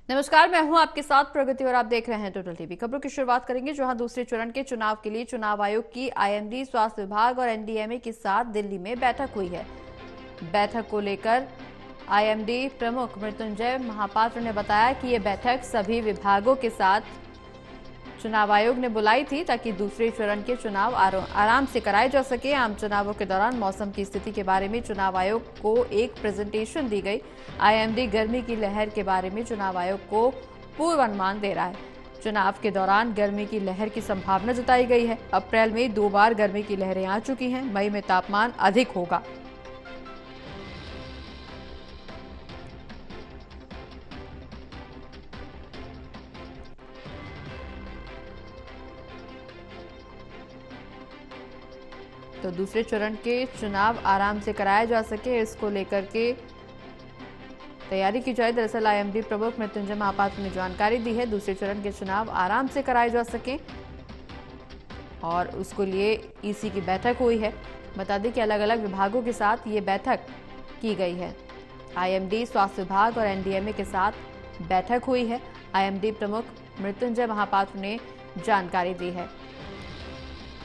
नमस्कार, मैं हूं आपके साथ प्रगति और आप देख रहे हैं टोटल टीवी। खबरों की शुरुआत करेंगे जहां दूसरे चरण के चुनाव के लिए चुनाव आयोग की आईएमडी, स्वास्थ्य विभाग और एनडीएमए के साथ दिल्ली में बैठक हुई है। बैठक को लेकर आईएमडी प्रमुख मृत्युंजय महापात्र ने बताया कि ये बैठक सभी विभागों के साथ चुनाव आयोग ने बुलाई थी ताकि दूसरे चरण के चुनाव आराम से कराए जा सके। आम चुनावों के दौरान मौसम की स्थिति के बारे में चुनाव आयोग को एक प्रेजेंटेशन दी गई। आईएमडी गर्मी की लहर के बारे में चुनाव आयोग को पूर्वानुमान दे रहा है। चुनाव के दौरान गर्मी की लहर की संभावना जताई गई है। अप्रैल में 2 बार गर्मी की लहरें आ चुकी हैं। मई में तापमान अधिक होगा। तो दूसरे चरण के चुनाव आराम से कराया जा सके, इसको लेकर के तैयारी की जाए। दरअसल आईएमडी प्रमुख मृत्युंजय महापात्र ने जानकारी दी है दूसरे चरण के चुनाव आराम से कराए जा सके और उसके लिए ईसी की बैठक हुई है। बता दें कि अलग अलग विभागों के साथ ये बैठक की गई है। आईएमडी, स्वास्थ्य विभाग और एनडीएमए के साथ बैठक हुई है। आईएमडी प्रमुख मृत्युंजय महापात्र ने जानकारी दी है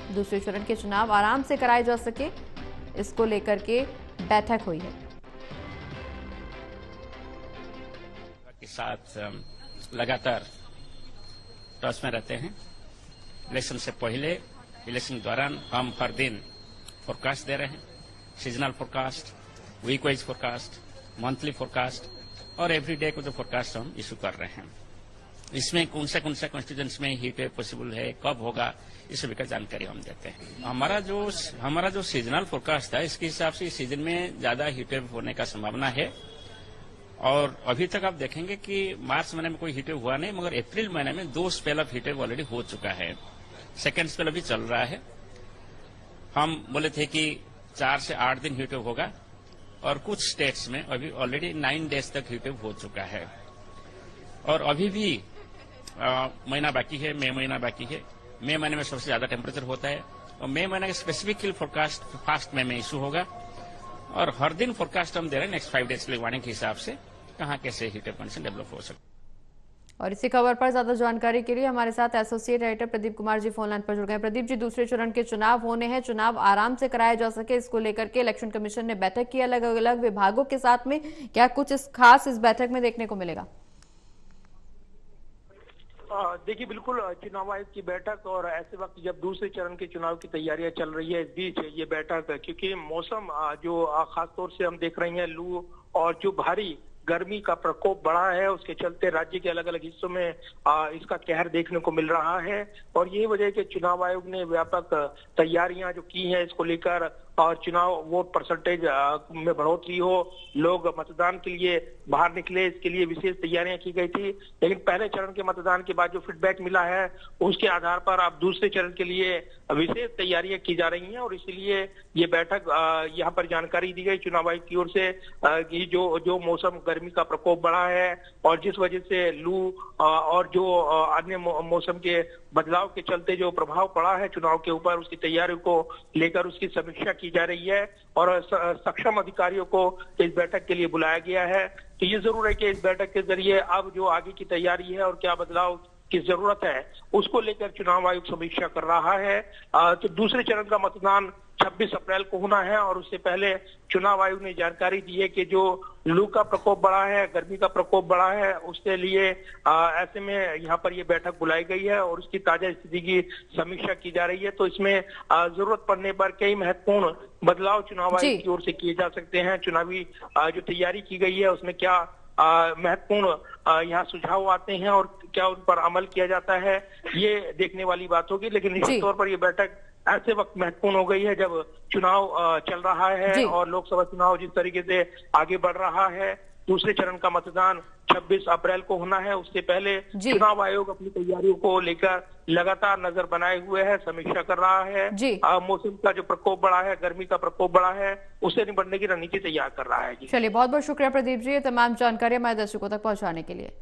दूसरे चरण के चुनाव आराम से कराए जा सके, इसको लेकर के बैठक हुई है। के साथ लगातार टच में रहते हैं। इलेक्शन से पहले, इलेक्शन के दौरान हम हर दिन फोरकास्ट दे रहे हैं। Seasonal forecast, week wise forecast, monthly forecast और एवरीडे को जो फोरकास्ट हम इशू कर रहे हैं। इसमें कौन सा कॉन्स्टिट्यूएंसी में हीट वेव पॉसिबल है, कब होगा, इस सभी का जानकारी हम देते हैं। हमारा जो सीजनल फोरकास्ट था, इसके हिसाब से इस सीजन में ज्यादा हीट वेव होने का संभावना है। और अभी तक आप देखेंगे कि मार्च महीने में कोई हीट वेव हुआ नहीं, मगर अप्रैल महीने में 2 spell of heat wave already हो चुका है। सेकेंड स्पेल अभी चल रहा है। हम बोले थे कि 4 से 8 दिन हीट वेव होगा और कुछ स्टेट्स में अभी ऑलरेडी 9 डेज तक हीट वेव हो चुका है। और अभी भी महीना बाकी है, मई महीना बाकी है। मई महीने में सबसे ज्यादा टेम्परेचर होता है और मई महीने का स्पेसिफिकली फोरकास्ट फास्ट मई में इशू होगा। और हर दिन फोरकास्ट हम दे रहे हैं नेक्स्ट 5 डेज के लिए वार्निंग के हिसाब से कहां कैसे हीट वेव कंडीशन डेवलप हो सकता। और इसी खबर पर ज्यादा जानकारी के लिए हमारे साथ associate editor Pradeep Kumar ji phone line पर जुड़ गए। प्रदीप जी, दूसरे चरण के चुनाव होने हैं, चुनाव आराम से कराया जा सके, इसको लेकर के इलेक्शन कमीशन ने बैठक की अलग अलग विभागों के साथ में। क्या कुछ खास इस बैठक में देखने को मिलेगा? देखिए, बिल्कुल चुनाव आयोग की बैठक और ऐसे वक्त जब दूसरे चरण के चुनाव की तैयारियां चल रही है, इस बीच ये बैठक, क्योंकि मौसम जो खास तौर से हम देख रहे हैं, लू और जो भारी गर्मी का प्रकोप बढ़ा है, उसके चलते राज्य के अलग अलग हिस्सों में इसका कहर देखने को मिल रहा है। और ये वजह है कि चुनाव आयोग ने व्यापक तैयारियां जो की हैं इसको लेकर, और चुनाव वोट परसेंटेज में बढ़ोतरी हो, लोग मतदान के लिए बाहर निकले, इसके लिए विशेष तैयारियां की गई थी। लेकिन पहले चरण के मतदान के बाद जो फीडबैक मिला है, उसके आधार पर अब दूसरे चरण के लिए विशेष तैयारियां की जा रही हैं। और इसलिए ये बैठक, यहाँ पर जानकारी दी गई चुनाव आयोग की ओर से कि जो मौसम गर्मी का प्रकोप बढ़ा है और जिस वजह से लू और जो अन्य मौसम के बदलाव के चलते जो प्रभाव पड़ा है चुनाव के ऊपर, उसकी तैयारियों को लेकर उसकी समीक्षा की जा रही है और सक्षम अधिकारियों को इस बैठक के लिए बुलाया गया है। तो ये जरूर है कि इस बैठक के जरिए अब जो आगे की तैयारी है और क्या बदलाव की जरूरत है, उसको लेकर चुनाव आयोग समीक्षा कर रहा है। तो दूसरे चरण का मतदान 26 अप्रैल को होना है और उससे पहले चुनाव आयोग ने जानकारी दी है कि जो लू का प्रकोप बढ़ा है, गर्मी का प्रकोप बढ़ा है, उसके लिए ऐसे में यहाँ पर ये बैठक बुलाई गई है और उसकी ताजा स्थिति की समीक्षा की जा रही है। तो इसमें जरूरत पड़ने पर कई महत्वपूर्ण बदलाव चुनाव आयोग की ओर से किए जा सकते हैं। चुनावी जो तैयारी की गई है उसमें क्या महत्वपूर्ण यहाँ सुझाव आते हैं और क्या उन पर अमल किया जाता है, ये देखने वाली बात होगी। लेकिन निश्चित तौर पर यह बैठक ऐसे वक्त महत्वपूर्ण हो गई है जब चुनाव चल रहा है और लोकसभा चुनाव जिस तरीके से आगे बढ़ रहा है। दूसरे चरण का मतदान 26 अप्रैल को होना है। उससे पहले चुनाव आयोग अपनी तैयारियों को लेकर लगातार नजर बनाए हुए है, समीक्षा कर रहा है। मौसम का जो प्रकोप बढ़ा है, गर्मी का प्रकोप बढ़ा है, उससे निपटने की रणनीति तैयार कर रहा है। चलिए, बहुत बहुत शुक्रिया प्रदीप जी, ये तमाम जानकारी हमारे दर्शकों तक पहुंचाने के लिए।